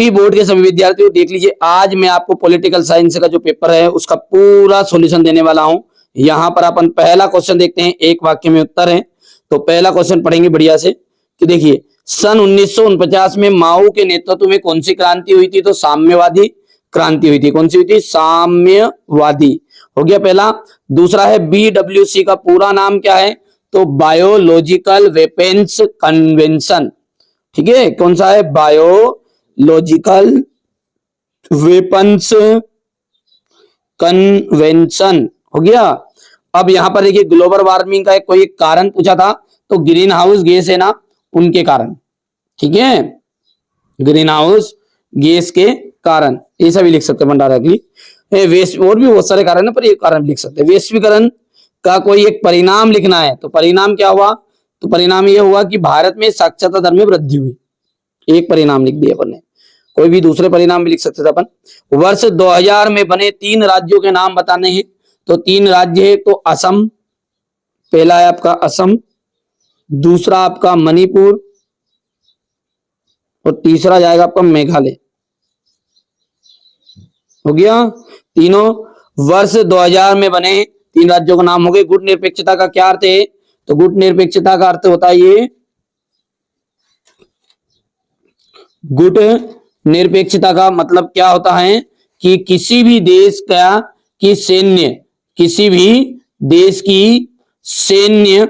Board के सभी विद्यार्थियों देख लीजिए, आज मैं आपको पॉलिटिकल साइंस का जो पेपर है उसका पूरा सॉल्यूशन देने वाला हूं। यहां पर अपन पहला क्वेश्चन देखते हैं, एक वाक्य में उत्तर है। तो पहला क्वेश्चन पढ़ेंगे बढ़िया से कि देखिए, सन 1949 में माओ के नेतृत्व में कौन सी क्रांति हुई थी? तो साम्यवादी क्रांति हुई थी। कौन सी हुई थी? साम्यवादी। हो गया पहला। दूसरा है BWC का पूरा नाम क्या है? तो बायोलॉजिकल वेपन्स कन्वेंशन। ठीक है, कौन सा है? Biological weapons convention. हो गया। अब यहां पर देखिए, ग्लोबल वार्मिंग का कोई एक कारण पूछा था, तो ग्रीन हाउस गैस है ना, उनके कारण। ठीक है, ग्रीन हाउस गैस के कारण, ऐसा भी लिख सकते हैं डायरेक्टली। और भी बहुत सारे कारण है, पर ये कारण लिख सकते हैं। वैश्वीकरण का कोई एक परिणाम लिखना है, तो परिणाम क्या हुआ? तो परिणाम यह हुआ कि भारत में साक्षरता दर में वृद्धि हुई। एक परिणाम लिख दिया अपन ने, कोई भी दूसरे परिणाम भी लिख सकते थे अपन। वर्ष 2000 में बने 3 राज्यों के नाम बताने हैं, तो 3 राज्य है, तो असम पहला है आपका, असम, दूसरा आपका मणिपुर, और तीसरा जाएगा आपका मेघालय। हो गया। तीनों वर्ष 2000 में बने 3 राज्यों का नाम हो गए। गुट निरपेक्षता का क्या अर्थ है? तो गुट निरपेक्षता का अर्थ होता है ये, गुट निरपेक्षता का मतलब क्या होता है कि किसी भी देश का की सैन्य, किसी भी देश की सैन्य,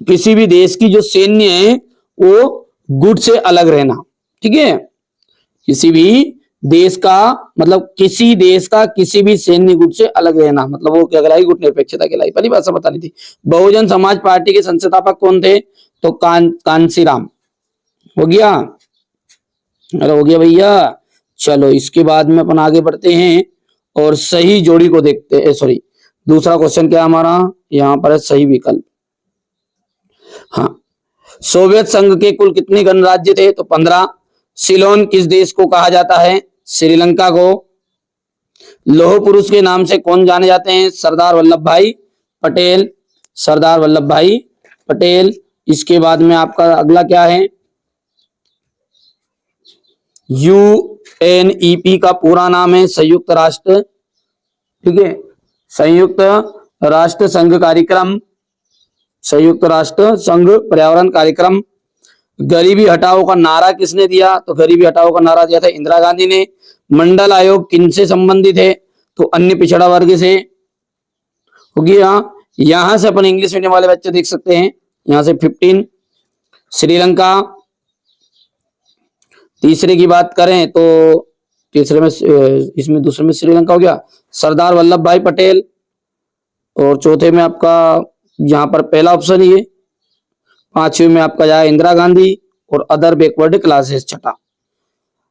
किसी भी देश की जो सैन्य है वो गुट से अलग रहना। ठीक है, किसी भी देश का मतलब किसी देश का किसी भी सैन्य गुट से अलग रहना, मतलब वो क्या कहलाई? गुट निरपेक्षता कहलाई। पहली भाषा बतानी थी। बहुजन समाज पार्टी के संस्थापक कौन थे? तो कांशीराम। हो गया? अरे हो गया भैया। चलो इसके बाद में अपन आगे बढ़ते हैं और सही जोड़ी को देखते हैं। सॉरी, दूसरा क्वेश्चन क्या हमारा यहाँ पर है? सही विकल्प। हाँ, सोवियत संघ के कुल कितने गणराज्य थे? तो 15। सिलोन किस देश को कहा जाता है? श्रीलंका को। लौह पुरुष के नाम से कौन जाने जाते हैं? सरदार वल्लभ भाई पटेल। सरदार वल्लभ भाई पटेल। इसके बाद में आपका अगला क्या है? UNEP का पूरा नाम है संयुक्त राष्ट्र। ठीक है, संयुक्त राष्ट्र संघ कार्यक्रम, संयुक्त राष्ट्र संघ पर्यावरण कार्यक्रम। गरीबी हटाओ का नारा किसने दिया? तो गरीबी हटाओ का नारा दिया था इंदिरा गांधी ने। मंडल आयोग किनसे संबंधित है? तो अन्य पिछड़ा वर्ग से। हो गया। यहां से अपन इंग्लिश मीडियम वाले बच्चे देख सकते हैं, यहां से 15। श्रीलंका। तीसरे की बात करें तो तीसरे में, इसमें दूसरे में श्रीलंका हो गया, सरदार वल्लभ भाई पटेल। और चौथे में आपका यहाँ पर पहला ऑप्शन ही है। 5वें में आपका जाए इंदिरा गांधी और अदर बैकवर्ड क्लासेस, छठा।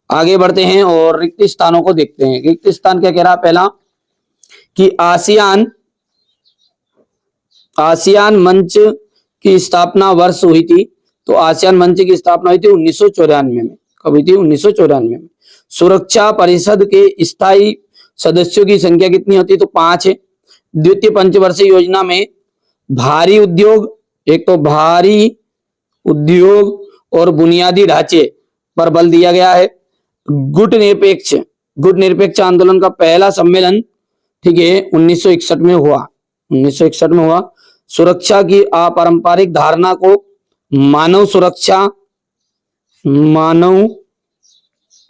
आगे बढ़ते हैं और रिक्त स्थानों को देखते हैं। रिक्त स्थान क्या कह रहा? पहला कि आसियान मंच की स्थापना वर्ष हुई थी, तो आसियान मंच की स्थापना हुई थी 1994 में। कब हुई थी? 1994 में। सुरक्षा परिषद के स्थायी सदस्यों की संख्या कितनी होती है? तो 5 है। द्वितीय पंचवर्षीय योजना में भारी उद्योग, एक तो भारी उद्योग और बुनियादी ढांचे पर बल दिया गया है। गुट निरपेक्ष आंदोलन का पहला सम्मेलन, ठीक है, 1961 में हुआ। 1961 में हुआ। सुरक्षा की अपारंपरिक धारणा को मानव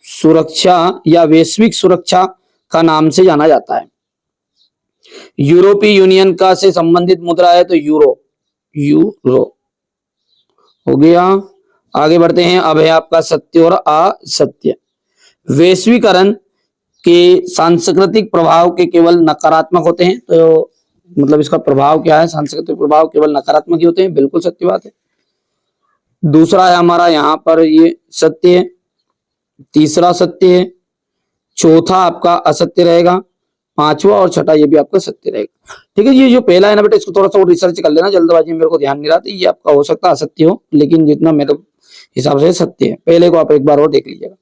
सुरक्षा या वैश्विक सुरक्षा का नाम से जाना जाता है। यूरोपीय यूनियन का से संबंधित मुद्रा है, तो यूरो। हो गया। आगे बढ़ते हैं। अब है आपका सत्य और असत्य। वैश्वीकरण के सांस्कृतिक प्रभाव के केवल नकारात्मक होते हैं, तो मतलब इसका प्रभाव क्या है? सांस्कृतिक प्रभाव केवल नकारात्मक ही होते हैं, बिल्कुल सत्य बात है। दूसरा है हमारा यहाँ पर ये सत्य है, तीसरा सत्य है, चौथा आपका असत्य रहेगा, 5वां और छठा ये भी आपका सत्य रहेगा। ठीक है, ये जो पहला है ना बेटा, इसको थोड़ा सा रिसर्च कर लेना, जल्दबाजी में मेरे को ध्यान नहीं रहा था। ये आपका हो सकता है असत्य हो, लेकिन जितना मेरे हिसाब से सत्य है। पहले को आप एक बार और देख लीजिएगा।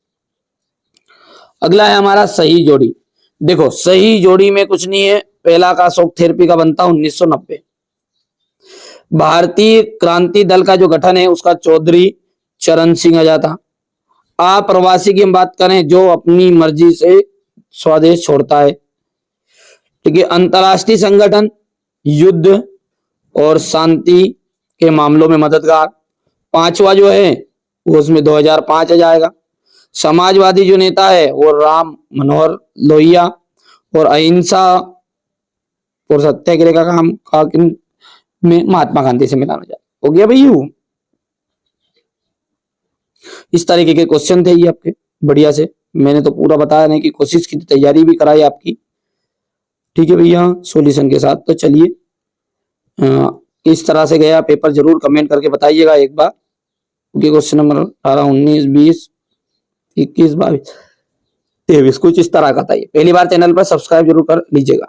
अगला है हमारा सही जोड़ी। देखो सही जोड़ी में कुछ नहीं है। पहला का अशोक थेरेपी का बनता 1990। भारतीय क्रांति दल का जो गठन है उसका चौधरी चरण सिंह आजाद था। अप्रवासी की हम बात करें, जो अपनी मर्जी से स्वदेश छोड़ता है। ठीक है। अंतर्राष्ट्रीय संगठन, युद्ध और शांति के मामलों में मददगार। पांचवा जो है वो उसमें 2005 आ जाएगा। समाजवादी जो नेता है वो राम मनोहर लोहिया, और अहिंसा और सत्याग्रह का काम का में महात्मा गांधी से मिलाना जाए। हो गया भैया। इस तरीके के क्वेश्चन थे ये आपके, बढ़िया से मैंने तो पूरा बताया नहीं कि कोशिश की, तैयारी भी कराई आपकी। ठीक है भैया, सॉल्यूशन के साथ। तो चलिए, किस तरह से गया पेपर जरूर कमेंट करके बताइएगा एक बार, क्योंकि क्वेश्चन नंबर 18, 19, 20, 21, 22, 23 कुछ इस तरह का था। ये पहली बार चैनल पर सब्सक्राइब जरूर कर लीजिएगा।